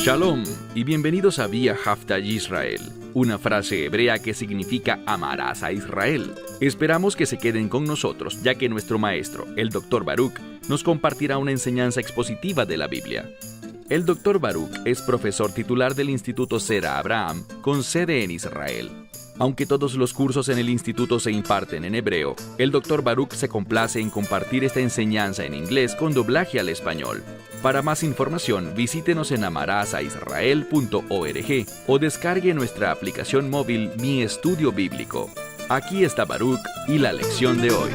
Shalom y bienvenidos a Vía Hafta Yisrael, una frase hebrea que significa amarás a Israel. Esperamos que se queden con nosotros, ya que nuestro maestro, el Dr. Baruch, nos compartirá una enseñanza expositiva de la Biblia. El Dr. Baruch es profesor titular del Instituto Sera Abraham, con sede en Israel. Aunque todos los cursos en el instituto se imparten en hebreo, el Dr. Baruch se complace en compartir esta enseñanza en inglés con doblaje al español. Para más información, visítenos en amarasaisrael.org o descargue nuestra aplicación móvil Mi Estudio Bíblico. Aquí está Baruch y la lección de hoy.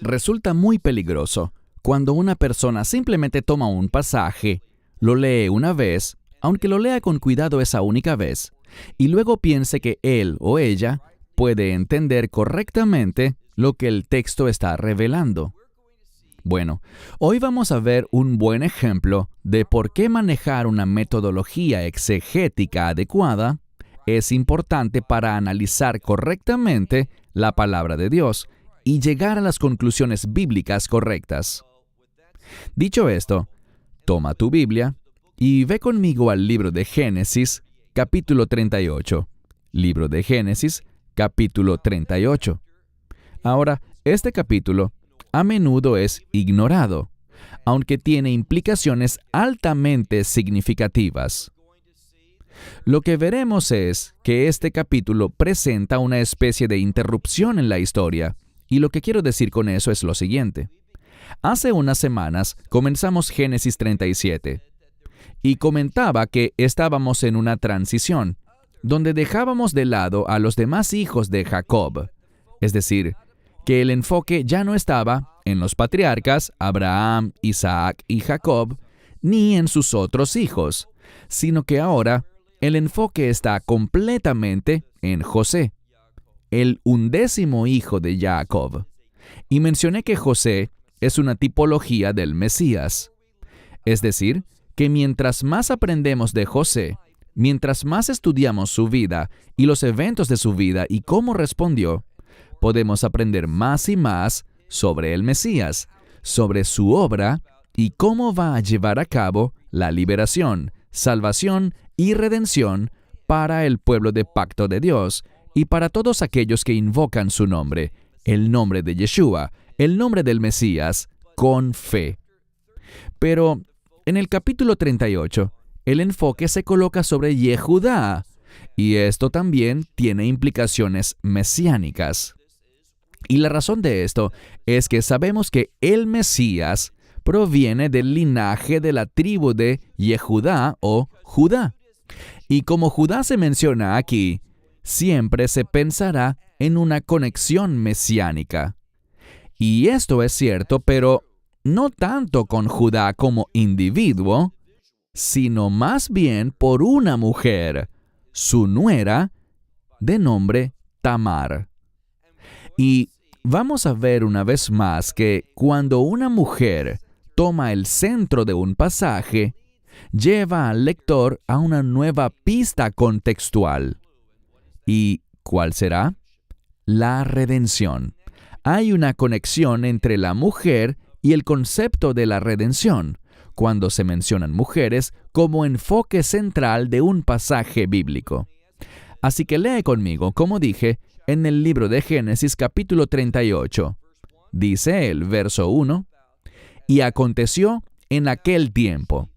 Resulta muy peligroso cuando una persona simplemente toma un pasaje, lo lee una vez, aunque lo lea con cuidado esa única vez, y luego piense que él o ella puede entender correctamente lo que el texto está revelando. Bueno, hoy vamos a ver un buen ejemplo de por qué manejar una metodología exegética adecuada es importante para analizar correctamente la palabra de Dios y llegar a las conclusiones bíblicas correctas. Dicho esto, toma tu Biblia y ve conmigo al libro de Génesis, capítulo 38. Libro de Génesis, capítulo 38. Ahora, este capítulo a menudo es ignorado, aunque tiene implicaciones altamente significativas. Lo que veremos es que este capítulo presenta una especie de interrupción en la historia, y lo que quiero decir con eso es lo siguiente. Hace unas semanas comenzamos Génesis 37. Y comentaba que estábamos en una transición, donde dejábamos de lado a los demás hijos de Jacob. Es decir, que el enfoque ya no estaba en los patriarcas, Abraham, Isaac y Jacob, ni en sus otros hijos, sino que ahora el enfoque está completamente en José, el 11º hijo de Jacob. Y mencioné que José es una tipología del Mesías. Es decir, que mientras más aprendemos de José, mientras más estudiamos su vida y los eventos de su vida y cómo respondió, podemos aprender más y más sobre el Mesías, sobre su obra y cómo va a llevar a cabo la liberación, salvación y redención para el pueblo de pacto de Dios y para todos aquellos que invocan su nombre, el nombre de Yeshua, el nombre del Mesías, con fe. Pero en el capítulo 38, el enfoque se coloca sobre Yehudá, y esto también tiene implicaciones mesiánicas. Y la razón de esto es que sabemos que el Mesías proviene del linaje de la tribu de Yehudá o Judá. Y como Judá se menciona aquí, siempre se pensará en una conexión mesiánica. Y esto es cierto, pero no tanto con Judá como individuo, sino más bien por una mujer, su nuera, de nombre Tamar. Y vamos a ver una vez más que cuando una mujer toma el centro de un pasaje, lleva al lector a una nueva pista contextual. ¿Y cuál será? La redención. Hay una conexión entre la mujer y el concepto de la redención, cuando se mencionan mujeres como enfoque central de un pasaje bíblico. Así que lee conmigo, como dije, en el libro de Génesis capítulo 38. Dice el verso 1, «Y aconteció en aquel tiempo».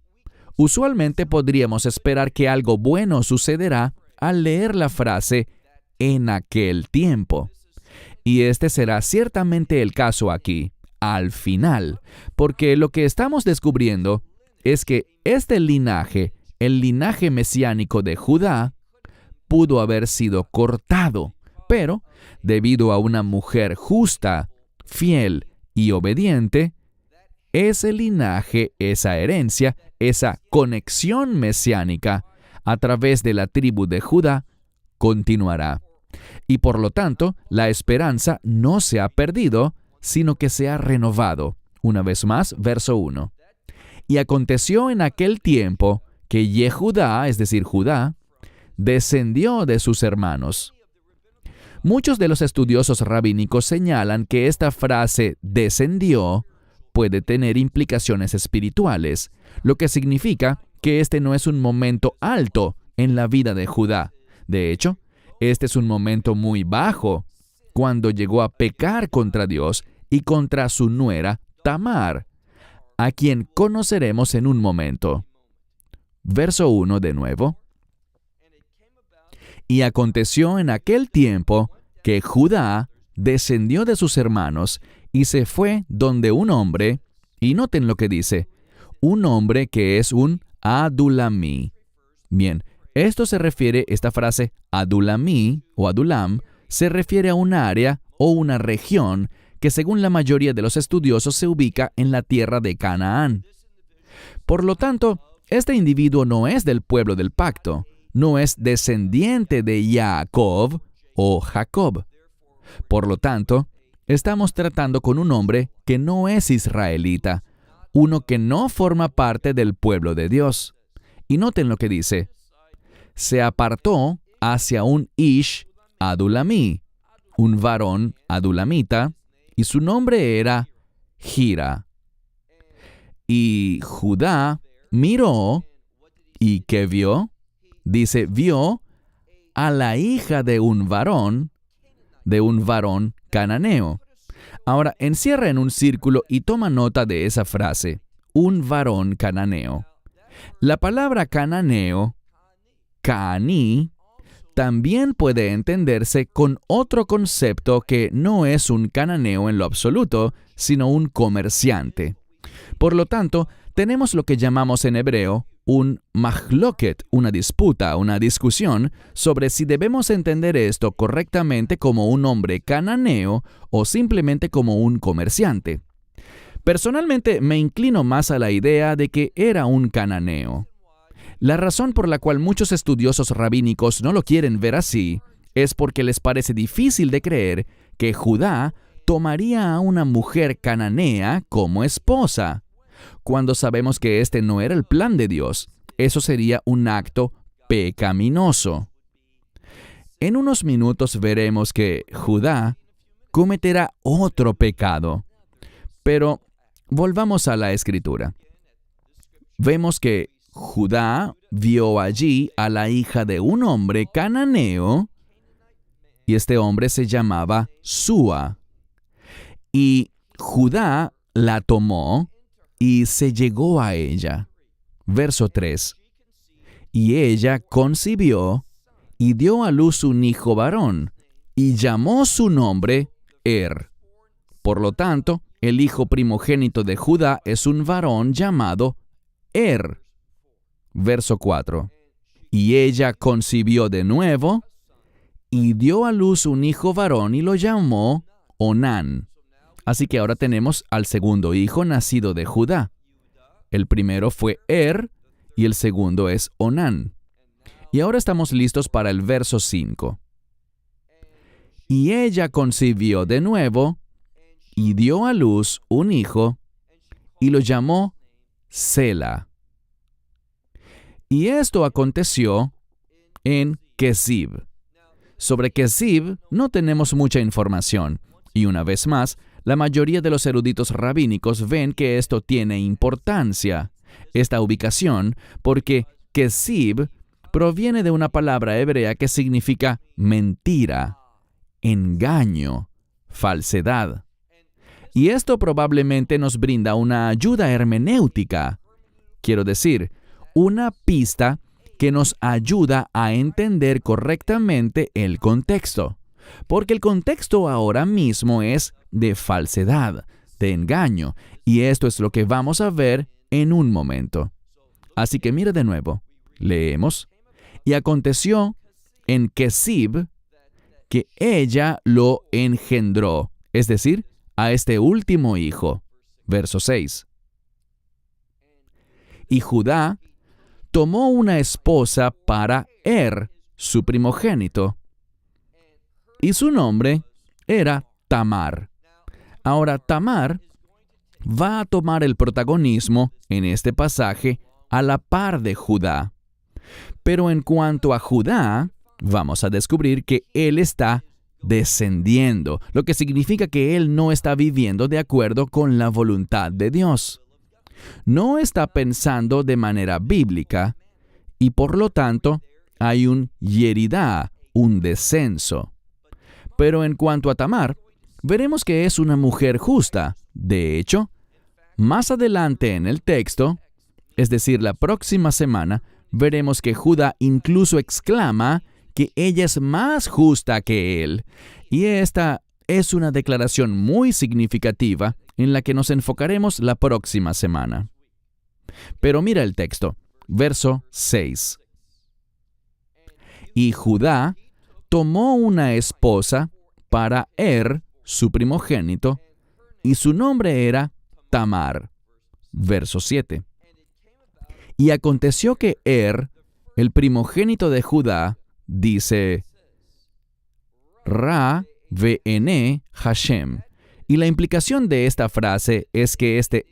Usualmente podríamos esperar que algo bueno sucederá al leer la frase «en aquel tiempo». Y este será ciertamente el caso aquí, al final, porque lo que estamos descubriendo es que este linaje, el linaje mesiánico de Judá, pudo haber sido cortado, pero debido a una mujer justa, fiel y obediente, ese linaje, esa herencia, esa conexión mesiánica a través de la tribu de Judá continuará. Y por lo tanto, la esperanza no se ha perdido, sino que se ha renovado. Una vez más, verso 1. Y aconteció en aquel tiempo que Yehudá, es decir, Judá, descendió de sus hermanos. Muchos de los estudiosos rabínicos señalan que esta frase descendió puede tener implicaciones espirituales, lo que significa que este no es un momento alto en la vida de Judá. De hecho, este es un momento muy bajo, cuando llegó a pecar contra Dios y contra su nuera Tamar, a quien conoceremos en un momento. Verso 1 de nuevo. Y aconteció en aquel tiempo que Judá descendió de sus hermanos y se fue donde un hombre, y noten lo que dice, un hombre que es un Adulamí. Bien, esta frase Adulamí o Adulam, se refiere a un área o una región que según la mayoría de los estudiosos se ubica en la tierra de Canaán. Por lo tanto, este individuo no es del pueblo del pacto, no es descendiente de Jacob o Jacob. Por lo tanto, estamos tratando con un hombre que no es israelita, uno que no forma parte del pueblo de Dios. Y noten lo que dice. Se apartó hacia un Ish Adulamí, un varón adulamita, y su nombre era Gira. Y Judá miró, ¿y qué vio? Dice, vio a la hija de un varón cananeo. Ahora, encierra en un círculo y toma nota de esa frase, un varón cananeo. La palabra cananeo, Caaní, también puede entenderse con otro concepto que no es un cananeo en lo absoluto, sino un comerciante. Por lo tanto, tenemos lo que llamamos en hebreo un mahloket, una disputa, una discusión sobre si debemos entender esto correctamente como un hombre cananeo o simplemente como un comerciante. Personalmente, me inclino más a la idea de que era un cananeo. La razón por la cual muchos estudiosos rabínicos no lo quieren ver así es porque les parece difícil de creer que Judá tomaría a una mujer cananea como esposa. Cuando sabemos que este no era el plan de Dios, eso sería un acto pecaminoso. En unos minutos veremos que Judá cometerá otro pecado. Pero volvamos a la Escritura. Vemos que Judá vio allí a la hija de un hombre cananeo, y este hombre se llamaba Súa. Y Judá la tomó y se llegó a ella. Verso 3. Y ella concibió y dio a luz un hijo varón, y llamó su nombre Por lo tanto, el hijo primogénito de Judá es un varón llamado Verso 4. Y ella concibió de nuevo, y dio a luz un hijo varón, y lo llamó Onán. Así que ahora tenemos al segundo hijo nacido de Judá. El primero fue y el segundo es Onán. Y ahora estamos listos para el verso 5. Y ella concibió de nuevo, y dio a luz un hijo, y lo llamó Sela. Y esto aconteció en Kesib. Sobre Kesib no tenemos mucha información, y una vez más, la mayoría de los eruditos rabínicos ven que esto tiene importancia, esta ubicación, porque Kesib proviene de una palabra hebrea que significa mentira, engaño, falsedad. Y esto probablemente nos brinda una ayuda hermenéutica, quiero decir, una pista que nos ayuda a entender correctamente el contexto. Porque el contexto ahora mismo es de falsedad, de engaño, y esto es lo que vamos a ver en un momento. Así que mira de nuevo, leemos, y aconteció en Kesib que ella lo engendró, es decir, a este último hijo. Verso 6. Y Judá tomó una esposa para su primogénito, y su nombre era Tamar. Ahora, Tamar va a tomar el protagonismo en este pasaje a la par de Judá. Pero en cuanto a Judá, vamos a descubrir que él está descendiendo, lo que significa que él no está viviendo de acuerdo con la voluntad de Dios. No está pensando de manera bíblica y por lo tanto hay un yeridá, un descenso. Pero en cuanto a Tamar, veremos que es una mujer justa. De hecho, más adelante en el texto, es decir, la próxima semana, veremos que Judá incluso exclama que ella es más justa que él. Y esta es una declaración muy significativa en la que nos enfocaremos la próxima semana. Pero mira el texto, verso 6. Y Judá tomó una esposa para su primogénito, y su nombre era Tamar. Verso 7. Y aconteció que el primogénito de Judá, dice Ra ve'ene Hashem. Y la implicación de esta frase es que este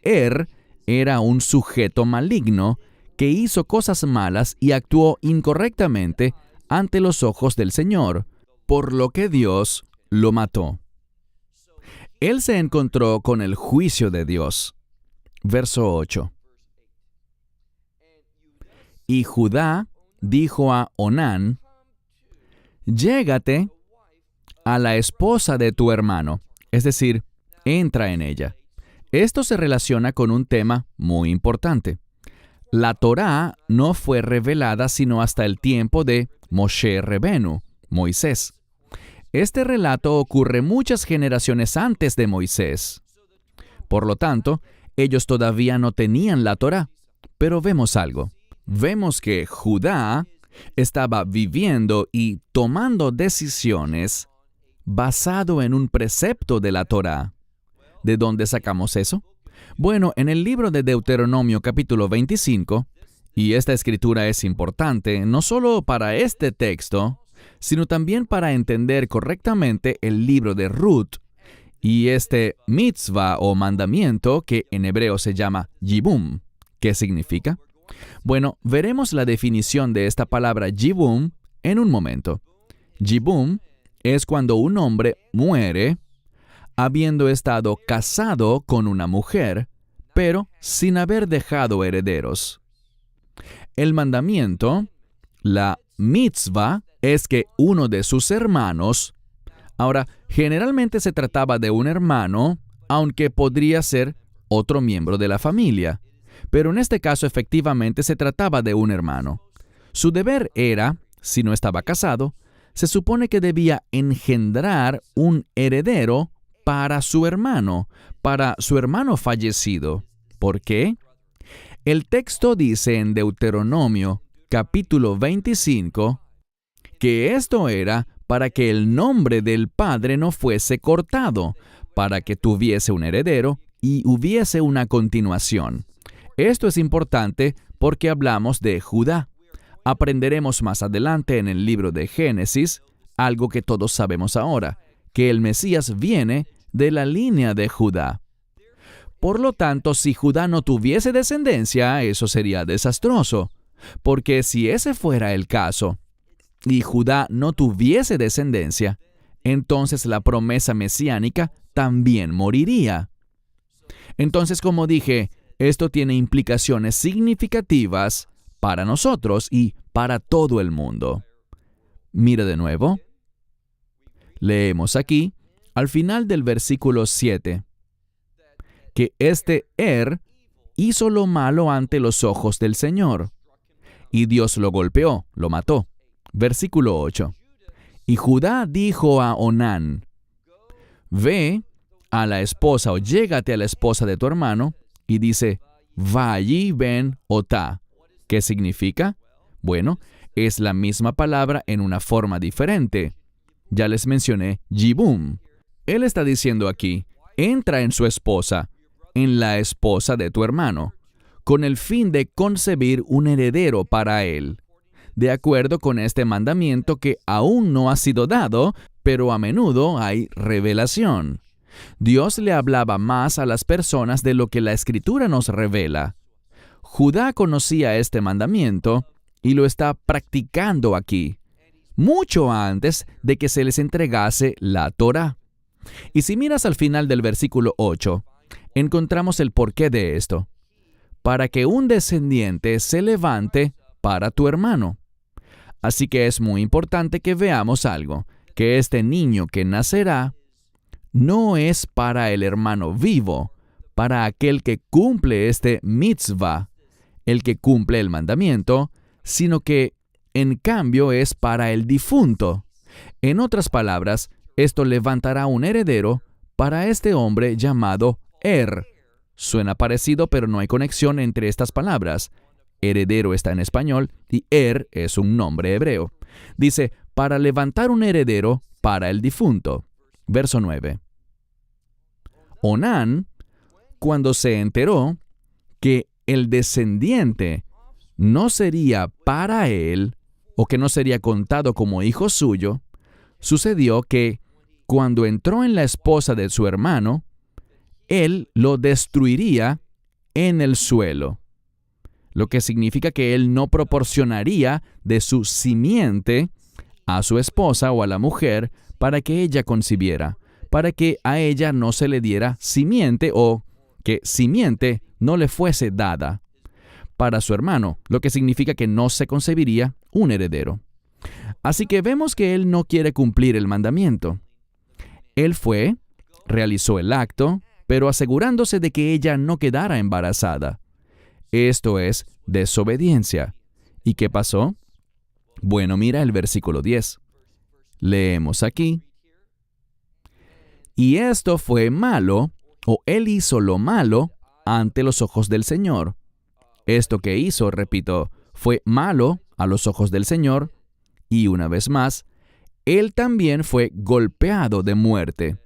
era un sujeto maligno que hizo cosas malas y actuó incorrectamente ante los ojos del Señor, por lo que Dios lo mató. Él se encontró con el juicio de Dios. Verso 8. Y Judá dijo a Onán: llégate a la esposa de tu hermano, es decir, entra en ella. Esto se relaciona con un tema muy importante. La Torá no fue revelada sino hasta el tiempo de Moshe Rebenu, Moisés. Este relato ocurre muchas generaciones antes de Moisés. Por lo tanto, ellos todavía no tenían la Torá. Pero vemos algo. Vemos que Judá estaba viviendo y tomando decisiones basado en un precepto de la Torá. ¿De dónde sacamos eso? Bueno, en el libro de Deuteronomio capítulo 25, y esta escritura es importante no solo para este texto, sino también para entender correctamente el libro de Ruth y este mitzvah o mandamiento que en hebreo se llama yibum. ¿Qué significa? Bueno, veremos la definición de esta palabra yibum en un momento. Yibum es cuando un hombre muere habiendo estado casado con una mujer, pero sin haber dejado herederos. El mandamiento, la mitzvah, es que uno de sus hermanos, ahora, generalmente se trataba de un hermano, aunque podría ser otro miembro de la familia, pero en este caso efectivamente se trataba de un hermano. Su deber era, si no estaba casado, se supone que debía engendrar un heredero para su hermano fallecido. ¿Por qué? El texto dice en Deuteronomio, capítulo 25, que esto era para que el nombre del padre no fuese cortado, para que tuviese un heredero y hubiese una continuación. Esto es importante porque hablamos de Judá. Aprenderemos más adelante en el libro de Génesis, algo que todos sabemos ahora, que el Mesías viene de la línea de Judá. Por lo tanto, si Judá no tuviese descendencia, eso sería desastroso, porque si ese fuera el caso, y Judá no tuviese descendencia, entonces la promesa mesiánica también moriría. Entonces, como dije, esto tiene implicaciones significativas para nosotros y para todo el mundo. Mira de nuevo. Leemos aquí, al final del versículo 7, que este hizo lo malo ante los ojos del Señor, y Dios lo golpeó, lo mató. Versículo 8. Y Judá dijo a Onán: ve a la esposa o llégate a la esposa de tu hermano, y dice, Vayi ben Otá. ¿Qué significa? Bueno, es la misma palabra en una forma diferente. Ya les mencioné yibum. Él está diciendo aquí, entra en su esposa, en la esposa de tu hermano, con el fin de concebir un heredero para él, de acuerdo con este mandamiento que aún no ha sido dado, pero a menudo hay revelación. Dios le hablaba más a las personas de lo que la Escritura nos revela. Judá conocía este mandamiento y lo está practicando aquí. mucho antes de que se les entregase la Torá. Y si miras al final del versículo 8, encontramos el porqué de esto. Para que un descendiente se levante para tu hermano. Así que es muy importante que veamos algo, que este niño que nacerá no es para el hermano vivo, para aquel que cumple este mitzvah, el que cumple el mandamiento, sino que en cambio es para el difunto. En otras palabras, esto levantará un heredero para este hombre llamado Suena parecido, pero no hay conexión entre estas palabras. Heredero está en español y es un nombre hebreo. Dice, para levantar un heredero para el difunto. Verso 9. Onán, cuando se enteró que el descendiente no sería para él, o que no sería contado como hijo suyo, sucedió que, cuando entró en la esposa de su hermano, él lo destruiría en el suelo, lo que significa que él no proporcionaría de su simiente a su esposa o a la mujer para que ella concibiera, para que a ella no se le diera simiente o que simiente no le fuese dada para su hermano, lo que significa que no se concebiría un heredero. Así que vemos que él no quiere cumplir el mandamiento. Él realizó el acto, pero asegurándose de que ella no quedara embarazada. Esto es desobediencia. ¿Y qué pasó? Bueno, mira el versículo 10. Leemos aquí. Y esto fue malo, o él hizo lo malo ante los ojos del Señor. Esto que hizo, repito, fue malo a los ojos del Señor, y una vez más, él también fue golpeado de muerte.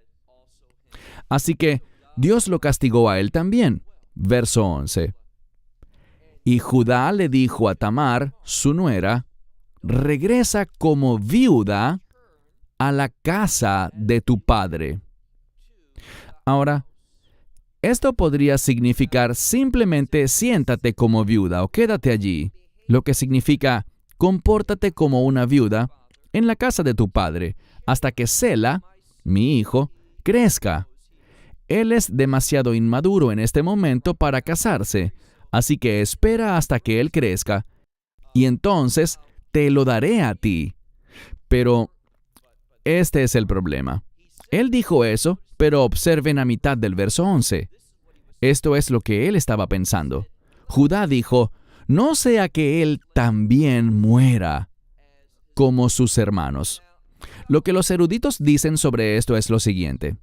Así que Dios lo castigó a él también. Verso 11. Y Judá le dijo a Tamar, su nuera, regresa como viuda a la casa de tu padre. Ahora, esto podría significar simplemente siéntate como viuda o quédate allí, lo que significa compórtate como una viuda en la casa de tu padre, hasta que Sela, mi hijo, crezca. Él es demasiado inmaduro en este momento para casarse, así que espera hasta que él crezca, y entonces te lo daré a ti. Pero este es el problema. Él dijo eso, pero observen a mitad del verso 11. Esto es lo que él estaba pensando. Judá dijo, no sea que él también muera como sus hermanos. Lo que los eruditos dicen sobre esto es lo siguiente.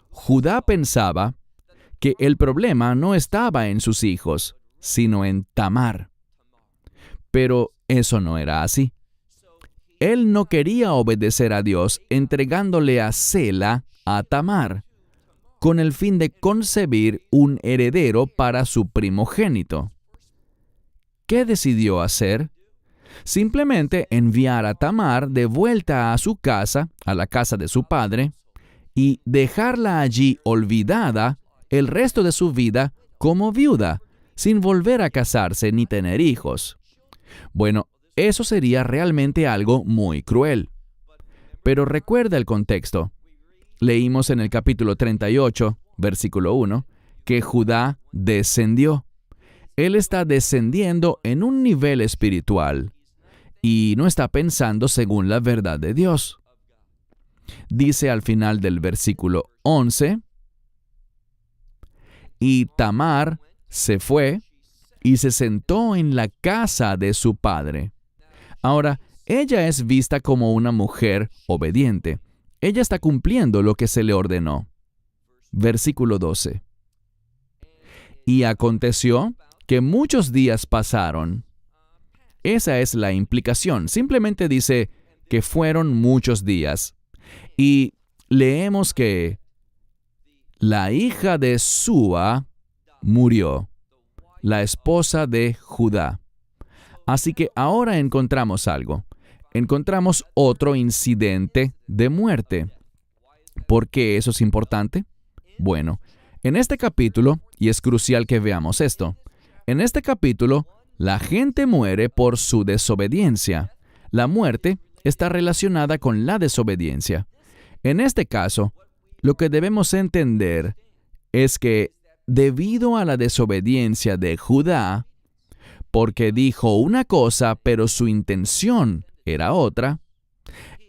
Judá pensaba que el problema no estaba en sus hijos, sino en Tamar. Pero eso no era así. Él no quería obedecer a Dios entregándole a Sela a Tamar, con el fin de concebir un heredero para su primogénito. ¿Qué decidió hacer? Simplemente enviar a Tamar de vuelta a su casa, a la casa de su padre, y dejarla allí olvidada el resto de su vida como viuda, sin volver a casarse ni tener hijos. Bueno, eso sería realmente algo muy cruel. Pero recuerda el contexto. Leímos en el capítulo 38, versículo 1, que Judá descendió. Él está descendiendo en un nivel espiritual y no está pensando según la verdad de Dios. Dice al final del versículo 11, y Tamar se fue y se sentó en la casa de su padre. Ahora, ella es vista como una mujer obediente. Ella está cumpliendo lo que se le ordenó. Versículo 12. Y aconteció que muchos días pasaron. Esa es la implicación. Simplemente dice que fueron muchos días. Y leemos que la hija de Súa murió, la esposa de Judá. Así que ahora encontramos algo. Encontramos otro incidente de muerte. ¿Por qué eso es importante? Bueno, en este capítulo, y es crucial que veamos esto, en este capítulo, la gente muere por su desobediencia. La muerte está relacionada con la desobediencia. En este caso, lo que debemos entender es que debido a la desobediencia de Judá, porque dijo una cosa pero su intención era otra,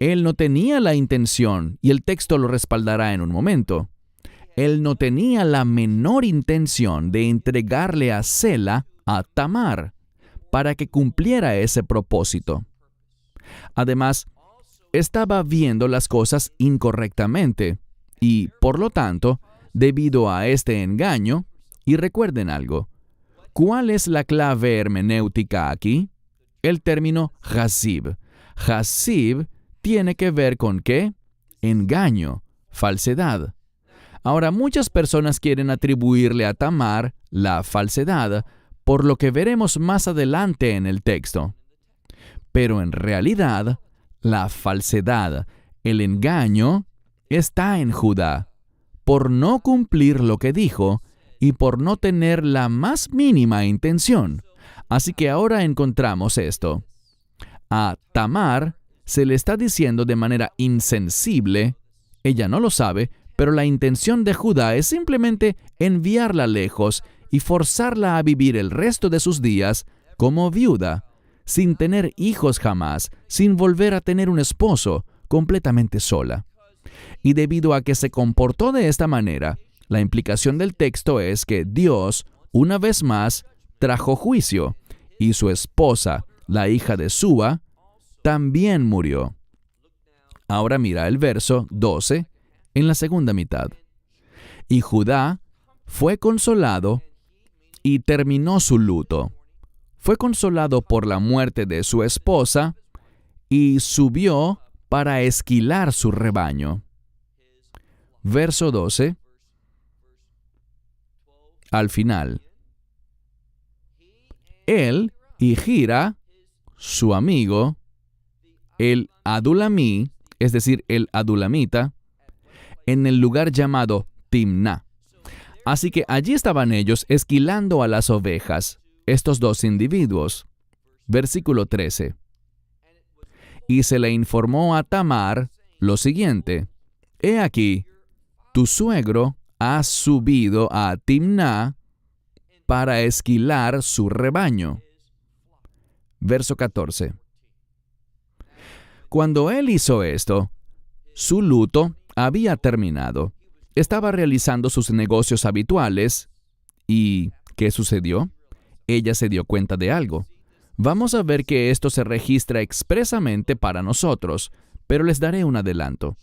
él no tenía la intención, y el texto lo respaldará en un momento. Él no tenía la menor intención de entregarle a Sela a Tamar para que cumpliera ese propósito. Además, estaba viendo las cosas incorrectamente y, por lo tanto, debido a este engaño, y recuerden algo, ¿cuál es la clave hermenéutica aquí? El término Hazib. Hazib tiene que ver con ¿qué? Engaño, falsedad. Ahora, muchas personas quieren atribuirle a Tamar la falsedad, por lo que veremos más adelante en el texto. Pero en realidad, la falsedad, el engaño, está en Judá, por no cumplir lo que dijo y por no tener la más mínima intención. Así que ahora encontramos esto. A Tamar se le está diciendo de manera insensible, ella no lo sabe, pero la intención de Judá es simplemente enviarla lejos y forzarla a vivir el resto de sus días como viuda, sin tener hijos jamás, sin volver a tener un esposo, completamente sola. Y debido a que se comportó de esta manera, la implicación del texto es que Dios, una vez más, trajo juicio, y su esposa, la hija de Súa, también murió. Ahora mira el verso 12 en la segunda mitad. Y Judá fue consolado y terminó su luto. Fue consolado por la muerte de su esposa y subió para esquilar su rebaño. Verso 12. Al final. Él y Hira, su amigo, el Adulamí, es decir, el Adulamita, en el lugar llamado Timná. Así que allí estaban ellos esquilando a las ovejas, estos dos individuos. Versículo 13. Y se le informó a Tamar lo siguiente: He aquí, tu suegro ha subido a Timná para esquilar su rebaño. Verso 14. Cuando él hizo esto, su luto había terminado. Estaba realizando sus negocios habituales. ¿Y qué sucedió? Ella se dio cuenta de algo. Vamos a ver que esto se registra expresamente para nosotros, pero les daré un adelanto.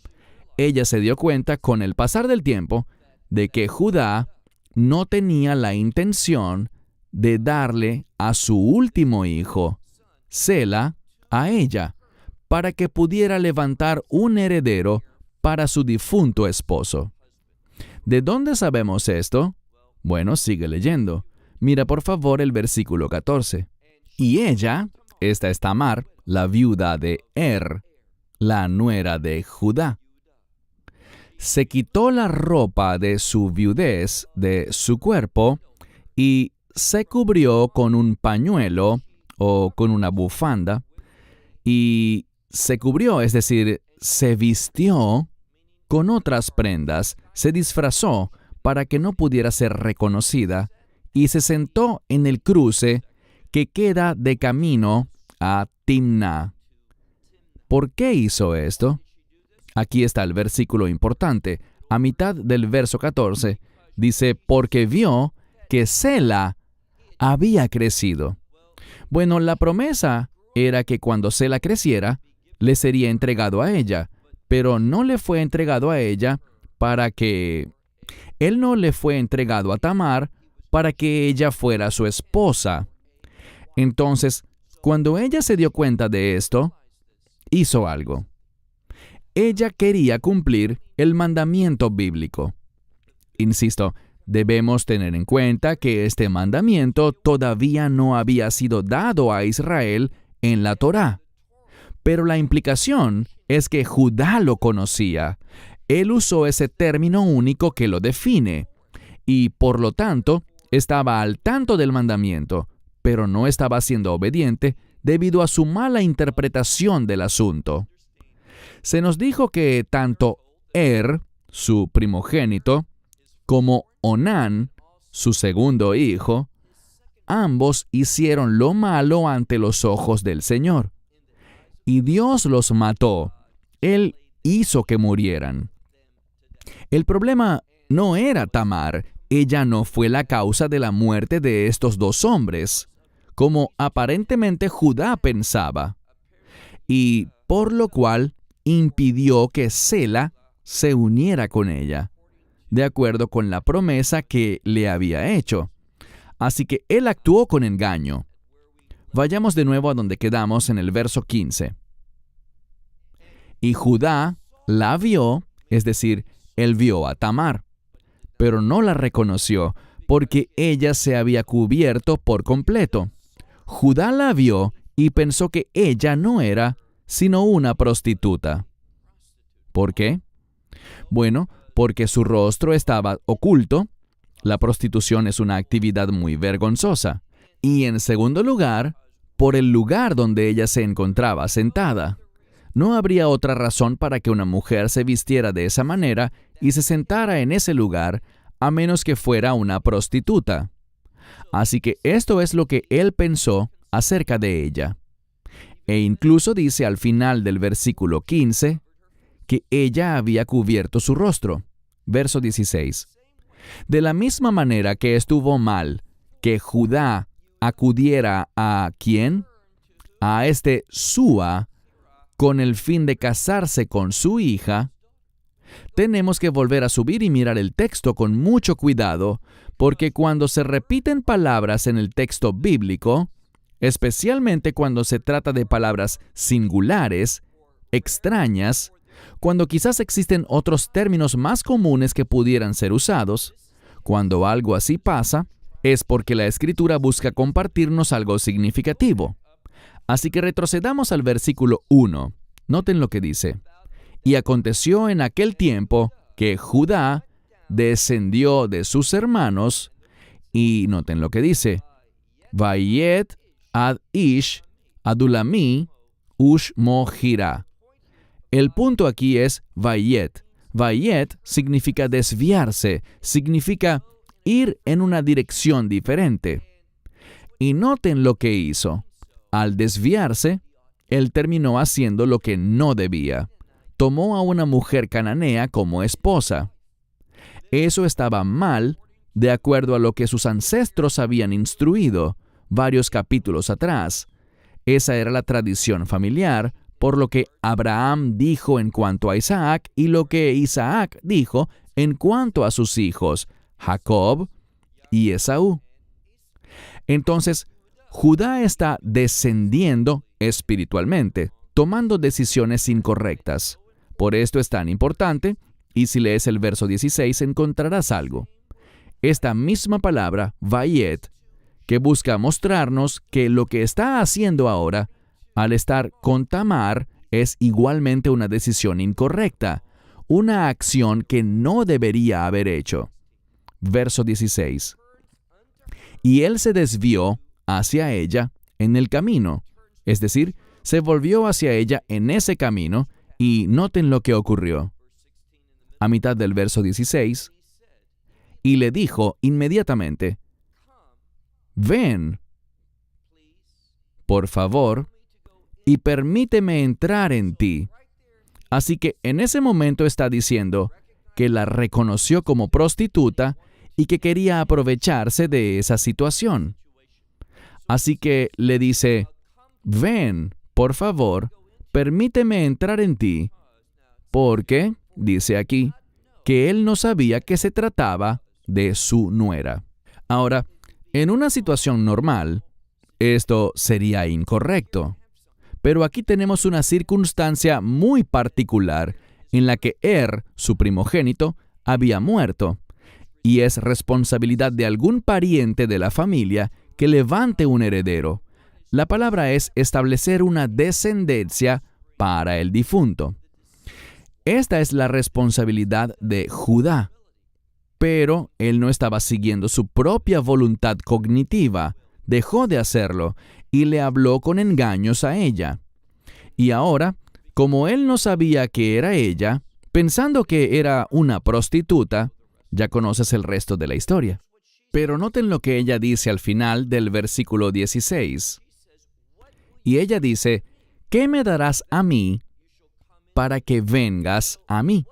Ella se dio cuenta con el pasar del tiempo de que Judá no tenía la intención de darle a su último hijo, Sela, a ella, para que pudiera levantar un heredero para su difunto esposo. ¿De dónde sabemos esto? Bueno, sigue leyendo. Mira por favor el versículo 14. Y ella, esta es Tamar, la viuda de la nuera de Judá, se quitó la ropa de su viudez de su cuerpo y se cubrió con un pañuelo o con una bufanda, y se cubrió, es decir, se vistió con otras prendas, se disfrazó para que no pudiera ser reconocida, y se sentó en el cruce que queda de camino a Timná. ¿Por qué hizo esto? Aquí está el versículo importante. A mitad del verso 14, dice, porque vio que Sela había crecido. Bueno, la promesa era que cuando Sela creciera, le sería entregado a ella, pero no le fue entregado a ella para que... Él no le fue entregado a Tamar para que ella fuera su esposa. Entonces, cuando ella se dio cuenta de esto, hizo algo. Ella quería cumplir el mandamiento bíblico. Insisto, debemos tener en cuenta que este mandamiento todavía no había sido dado a Israel en la Torá. Pero la implicación es que Judá lo conocía. Él usó ese término único que lo define, y por lo tanto estaba al tanto del mandamiento, pero no estaba siendo obediente debido a su mala interpretación del asunto. Se nos dijo que tanto su primogénito, como Onán, su segundo hijo, ambos hicieron lo malo ante los ojos del Señor. Y Dios los mató. Él hizo que murieran. El problema no era Tamar. Ella no fue la causa de la muerte de estos dos hombres, como aparentemente Judá pensaba, y por lo cual impidió que Sela se uniera con ella, de acuerdo con la promesa que le había hecho. Así que él actuó con engaño. Vayamos de nuevo a donde quedamos en el verso 15. Y Judá la vio, es decir, él vio a Tamar, pero no la reconoció, porque ella se había cubierto por completo. Judá la vio y pensó que ella no era sino una prostituta. ¿Por qué? Bueno, porque su rostro estaba oculto. La prostitución es una actividad muy vergonzosa. Y en segundo lugar, por el lugar donde ella se encontraba sentada. No habría otra razón para que una mujer se vistiera de esa manera y se sentara en ese lugar, a menos que fuera una prostituta. Así que esto es lo que él pensó acerca de ella. E incluso dice al final del versículo 15 que ella había cubierto su rostro. Verso 16. De la misma manera que estuvo mal que Judá acudiera a ¿quién? A Súa, con el fin de casarse con su hija, tenemos que volver a subir y mirar el texto con mucho cuidado, porque cuando se repiten palabras en el texto bíblico, especialmente cuando se trata de palabras singulares, extrañas, cuando quizás existen otros términos más comunes que pudieran ser usados, cuando algo así pasa, es porque la Escritura busca compartirnos algo significativo. Así que retrocedamos al versículo 1. Noten lo que dice. Y aconteció en aquel tiempo que Judá descendió de sus hermanos, y noten lo que dice. Vayet ad ish adulami ush mohira. El punto aquí es vayet. Vayet significa desviarse, significa ir en una dirección diferente. Y noten lo que hizo. Al desviarse, él terminó haciendo lo que no debía. Tomó a una mujer cananea como esposa. Eso estaba mal, de acuerdo a lo que sus ancestros habían instruido varios capítulos atrás. Esa era la tradición familiar, por lo que Abraham dijo en cuanto a Isaac y lo que Isaac dijo en cuanto a sus hijos, Jacob y Esaú. Entonces, Judá está descendiendo espiritualmente, tomando decisiones incorrectas. Por esto es tan importante, y si lees el verso 16 encontrarás algo. Esta misma palabra, vayet, que busca mostrarnos que lo que está haciendo ahora, al estar con Tamar, es igualmente una decisión incorrecta, una acción que no debería haber hecho. Verso 16. Y él se desvió hacia ella en el camino, es decir, se volvió hacia ella en ese camino, y noten lo que ocurrió. A mitad del verso 16, y le dijo inmediatamente, ven, por favor, y permíteme entrar en ti. Así que en ese momento está diciendo que la reconoció como prostituta y que quería aprovecharse de esa situación. Así que le dice, ven, por favor, permíteme entrar en ti, porque, dice aquí, que él no sabía que se trataba de su nuera. Ahora, en una situación normal, esto sería incorrecto. Pero aquí tenemos una circunstancia muy particular en la que su primogénito, había muerto, y es responsabilidad de algún pariente de la familia que levante un heredero. La palabra es establecer una descendencia para el difunto. Esta es la responsabilidad de Judá, pero él no estaba siguiendo su propia voluntad cognitiva, dejó de hacerlo, y le habló con engaños a ella. Y ahora, como él no sabía que era ella, pensando que era una prostituta, ya conoces el resto de la historia. Pero noten lo que ella dice al final del versículo 16. Y ella dice, ¿qué me darás a mí para que vengas a mí?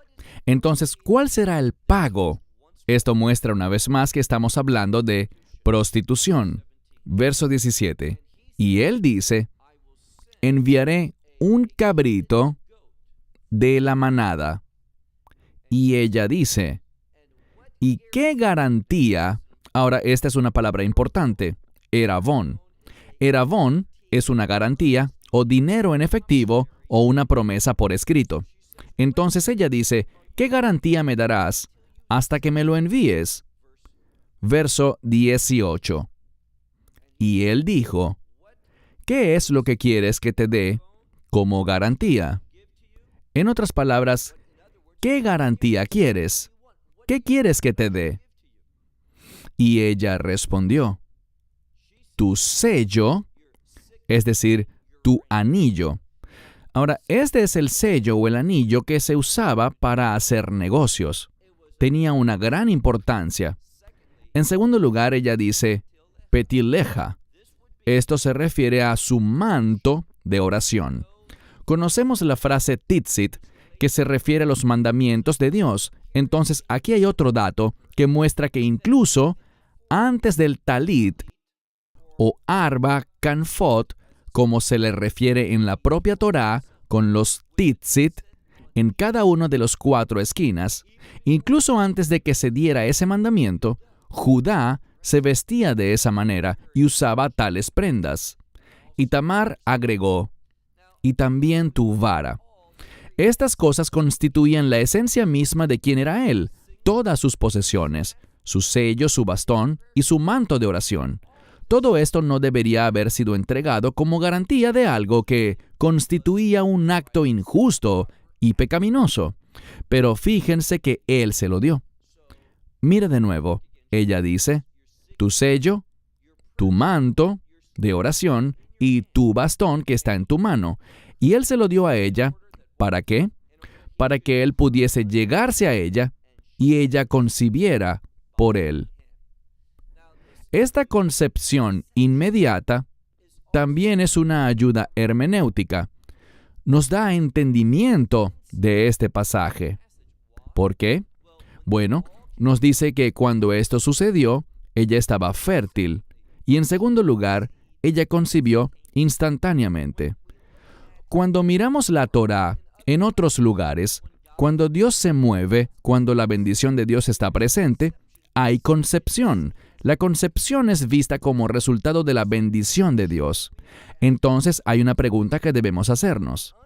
Entonces, ¿cuál será el pago? Esto muestra una vez más que estamos hablando de prostitución. Verso 17. Y él dice, enviaré un cabrito de la manada. Y ella dice, ¿y qué garantía? Ahora, esta es una palabra importante, eravón. Eravón es una garantía o dinero en efectivo o una promesa por escrito. Entonces ella dice, ¿qué garantía me darás hasta que me lo envíes? Verso 18. Y él dijo, ¿qué es lo que quieres que te dé como garantía? En otras palabras, ¿qué garantía quieres? ¿Qué quieres que te dé? Y ella respondió, tu sello, es decir, tu anillo. Ahora, este es el sello o el anillo que se usaba para hacer negocios. Tenía una gran importancia. En segundo lugar, ella dice, petileja. Esto se refiere a su manto de oración. Conocemos la frase tzitzit, que se refiere a los mandamientos de Dios. Entonces, aquí hay otro dato que muestra que incluso antes del talit, o arba kanfot, como se le refiere en la propia Torá, con los tzitzit, en cada uno de los 4 esquinas, incluso antes de que se diera ese mandamiento, Judá se vestía de esa manera y usaba tales prendas. Y Tamar agregó, y también tu vara. Estas cosas constituían la esencia misma de quién era él, todas sus posesiones, su sello, su bastón y su manto de oración. Todo esto no debería haber sido entregado como garantía de algo que constituía un acto injusto y pecaminoso. Pero fíjense que él se lo dio. Mira de nuevo, ella dice, tu sello, tu manto de oración y tu bastón que está en tu mano. Y él se lo dio a ella, ¿para qué? Para que él pudiese llegarse a ella y ella concibiera por él. Esta concepción inmediata también es una ayuda hermenéutica. Nos da entendimiento de este pasaje. ¿Por qué? Bueno, nos dice que cuando esto sucedió, ella estaba fértil. Y en segundo lugar, ella concibió instantáneamente. Cuando miramos la Torá en otros lugares, cuando Dios se mueve, cuando la bendición de Dios está presente, hay concepción. La concepción es vista como resultado de la bendición de Dios. Entonces hay una pregunta que debemos hacernos.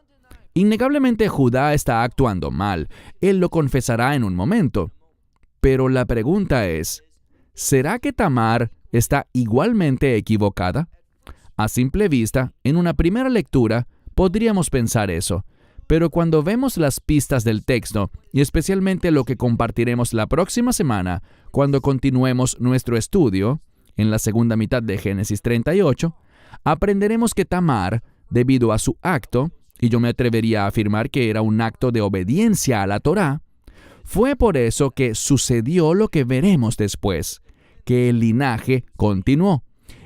Innegablemente Judá está actuando mal. Él lo confesará en un momento. Pero la pregunta es, ¿será que Tamar está igualmente equivocada? A simple vista, en una primera lectura, podríamos pensar eso. Pero cuando vemos las pistas del texto, y especialmente lo que compartiremos la próxima semana, cuando continuemos nuestro estudio, en la segunda mitad de Génesis 38, aprenderemos que Tamar, debido a su acto, y yo me atrevería a afirmar que era un acto de obediencia a la Torá, fue por eso que sucedió lo que veremos después, que el linaje continuó.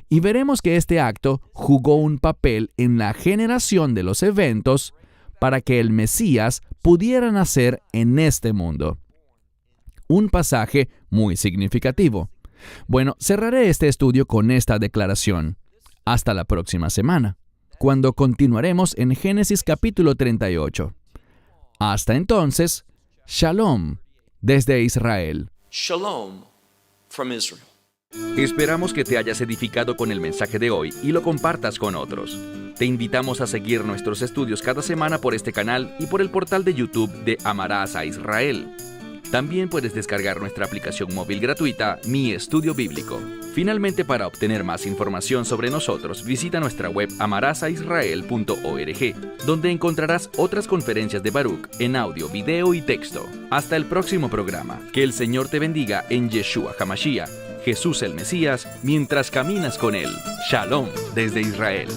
Y veremos que este acto jugó un papel en la generación de los eventos para que el Mesías pudiera nacer en este mundo. Un pasaje muy significativo. Bueno, cerraré este estudio con esta declaración. Hasta la próxima semana, cuando continuaremos en Génesis capítulo 38. Hasta entonces, Shalom desde Israel. Shalom from Israel. Esperamos que te hayas edificado con el mensaje de hoy y lo compartas con otros. Te invitamos a seguir nuestros estudios cada semana por este canal y por el portal de YouTube de Amarás a Israel. También puedes descargar nuestra aplicación móvil gratuita, Mi Estudio Bíblico. Finalmente, para obtener más información sobre nosotros, visita nuestra web amarasaisrael.org, donde encontrarás otras conferencias de Baruch en audio, video y texto. Hasta el próximo programa. Que el Señor te bendiga en Yeshua HaMashiach. Jesús el Mesías mientras caminas con Él. Shalom desde Israel.